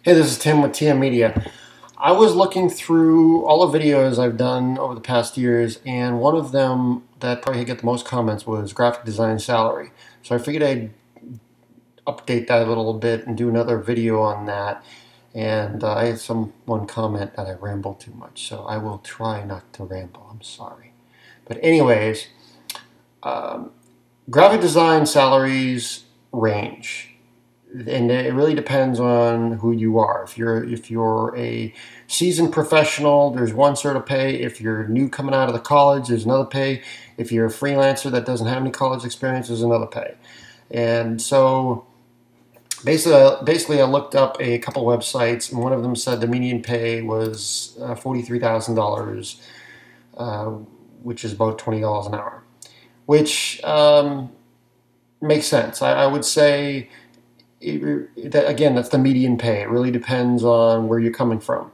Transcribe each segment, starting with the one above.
Hey, this is Tim with TM Media. I was looking through all the videos I've done over the past years, and one of them that probably get the most comments was graphic design salary. So I figured I'd update that a little bit and do another video on that. And I had one comment that I rambled too much, so I will try not to ramble. I'm sorry. But anyways, graphic design salaries range. And it really depends on who you are. If you're a seasoned professional, there's one sort of pay. If you're new coming out of the college, there's another pay. If you're a freelancer that doesn't have any college experience, there's another pay. And so basically I looked up a couple websites, and one of them said the median pay was $43,000, which is about $20 an hour, which makes sense. I would say. Again, that's the median pay. It really depends on where you're coming from.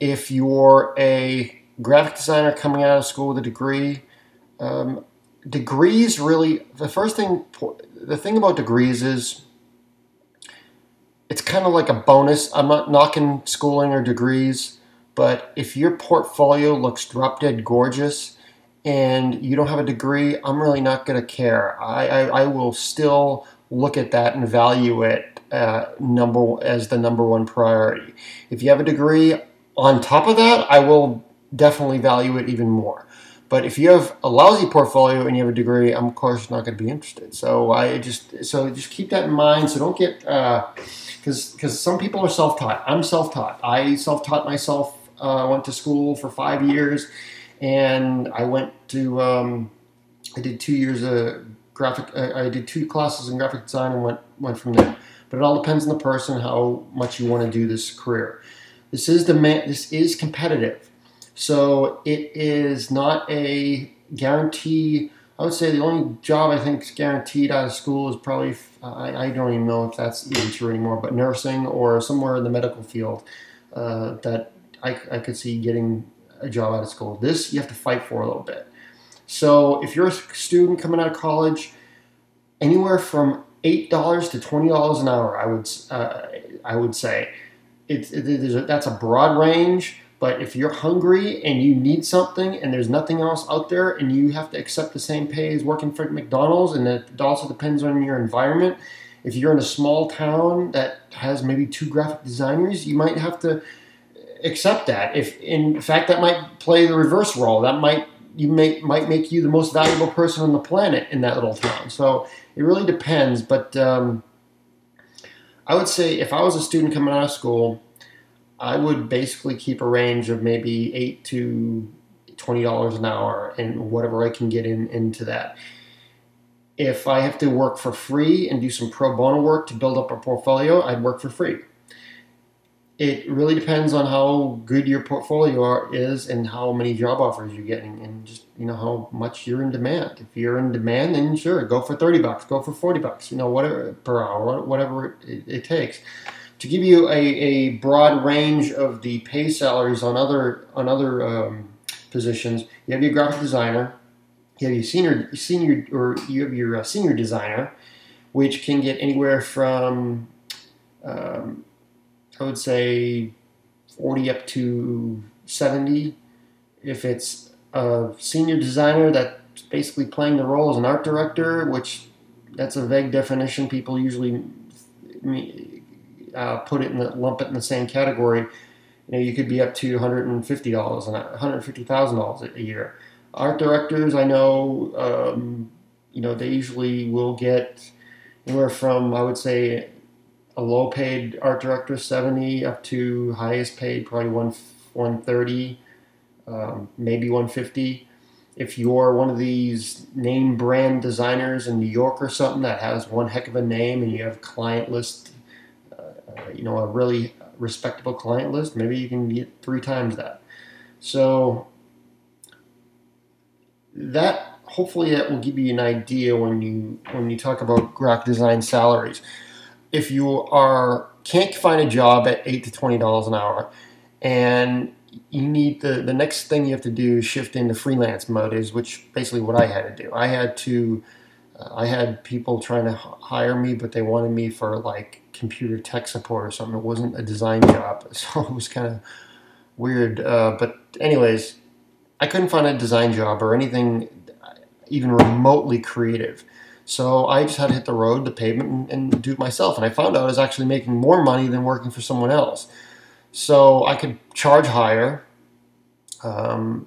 If you're a graphic designer coming out of school with a degree, degrees really, the thing about degrees is it's kind of like a bonus. I'm not knocking schooling or degrees, but if your portfolio looks drop dead gorgeous and you don't have a degree, I'm really not going to care. I will still look at that and value it as the number one priority. If you have a degree on top of that, I will definitely value it even more. But if you have a lousy portfolio and you have a degree, I'm of course not going to be interested. So just keep that in mind. So don't get because some people are self-taught. I'm self-taught. I self-taught myself. Went to school for 5 years, and I did 2 years of I did 2 classes in graphic design and went from there. But it all depends on the person, how much you want to do this career. This is competitive. So it is not a guarantee. I would say the only job I think is guaranteed out of school is probably, I don't even know if that's even true anymore, but nursing or somewhere in the medical field that I could see getting a job out of school. This you have to fight for a little bit. So if you're a student coming out of college, anywhere from $8 to $20 an hour, I would say that's a broad range. But if you're hungry and you need something and there's nothing else out there and you have to accept the same pay as working for McDonald's, and it also depends on your environment. If you're in a small town that has maybe 2 graphic designers, you might have to accept that. If in fact that might play the reverse role, that might make you the most valuable person on the planet in that little town. So it really depends. But I would say if I was a student coming out of school, I would basically keep a range of maybe $8 to $20 an hour and whatever I can get into that. If I have to work for free and do some pro bono work to build up a portfolio, I'd work for free. It really depends on how good your portfolio is and how many job offers you're getting, and just how much you're in demand. If you're in demand, then sure, go for $30, go for $40, whatever per hour, whatever it takes. To give you a broad range of the pay salaries on other positions, you have your graphic designer, you have your senior designer, which can get anywhere from I would say 40 up to 70. If it's a senior designer that's basically playing the role as an art director, which that's a vague definition. People usually lump it in the same category. You could be up to $150 and $150,000 a year. Art directors, I know, they usually will get anywhere from, I would say, a low-paid art director, 70, up to highest paid, probably 130, maybe 150. If you're one of these name brand designers in New York or something that has one heck of a name, and you have a client list, a really respectable client list, maybe you can get 3 times that. So hopefully that will give you an idea when you talk about graphic design salaries. If you can't find a job at $8 to $20 an hour, and you need the next thing you have to do is shift into freelance mode, which basically what I had to do. I had to I had people trying to hire me, but they wanted me for like computer tech support or something. It wasn't a design job, so it was kind of weird. But anyways, I couldn't find a design job or anything even remotely creative. So I just had to hit the road, the pavement, and do it myself. And I found out I was actually making more money than working for someone else. So I could charge higher.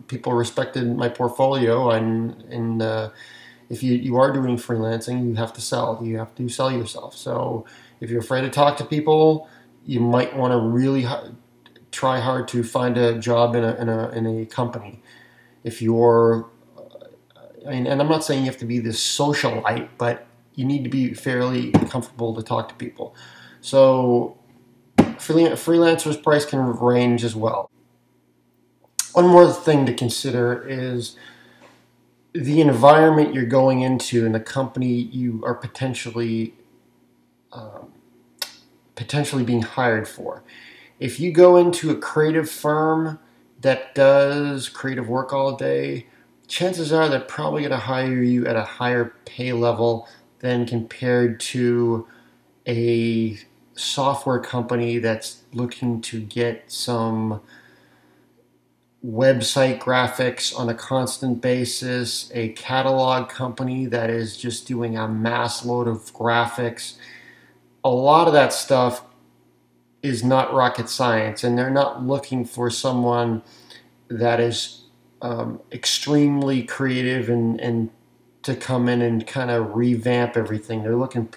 People respected my portfolio, and if you are doing freelancing, you have to sell. You have to sell yourself. So if you're afraid to talk to people, you might want to really try hard to find a job in a company. If you're, and I'm not saying you have to be this socialite, but you need to be fairly comfortable to talk to people. So freelancers' price can range as well. One more thing to consider is the environment you're going into and the company you are potentially being hired for. If you go into a creative firm that does creative work all day, chances are they're probably going to hire you at a higher pay level than compared to a software company that's looking to get some website graphics on a constant basis, a catalog company that is just doing a mass load of graphics. A lot of that stuff is not rocket science, and they're not looking for someone that is extremely creative and to come in and kind of revamp everything. They're looking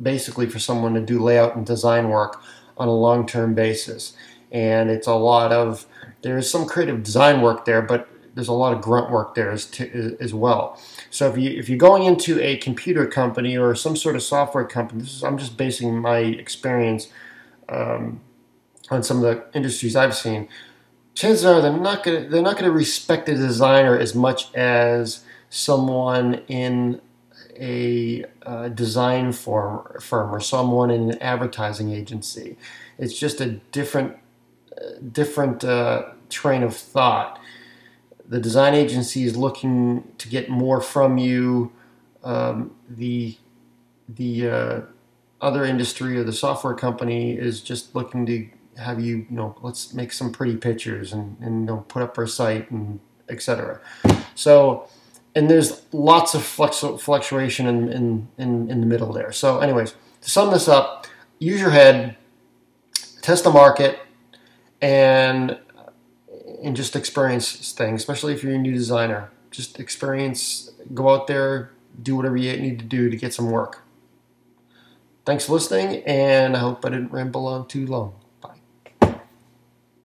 basically for someone to do layout and design work on a long-term basis. And it's a lot of, there's some creative design work there, but there's a lot of grunt work there as well. So if you're going into a computer company or some sort of software company, I'm just basing my experience on some of the industries I've seen. Chances are they're not gonna respect the designer as much as someone in a design firm or someone in an advertising agency. It's just a different train of thought. The design agency is looking to get more from you. The other industry or the software company is just looking to have you, let's make some pretty pictures and put up our site and etc. So, and there's lots of fluctuation in the middle there. So anyways, to sum this up, use your head, test the market, and just experience things, especially if you're a new designer. Just experience, go out there, do whatever you need to do to get some work. Thanks for listening, and I hope I didn't ramble on too long.